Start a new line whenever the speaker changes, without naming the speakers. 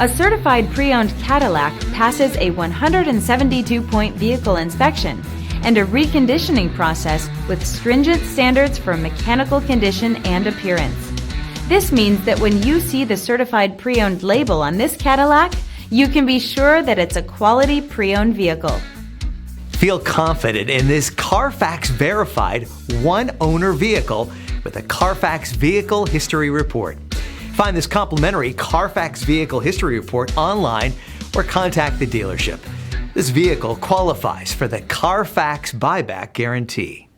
A certified pre-owned Cadillac passes a 172-point vehicle inspection and a reconditioning process with stringent standards for mechanical condition and appearance. This means that when you see the certified pre-owned label on this Cadillac, you can be sure that it's a quality pre-owned vehicle.
Feel confident in this CARFAX verified one-owner vehicle with a CARFAX Vehicle History Report. Find this complimentary CARFAX Vehicle History Report online or contact the dealership. This vehicle qualifies for the CARFAX buyback guarantee.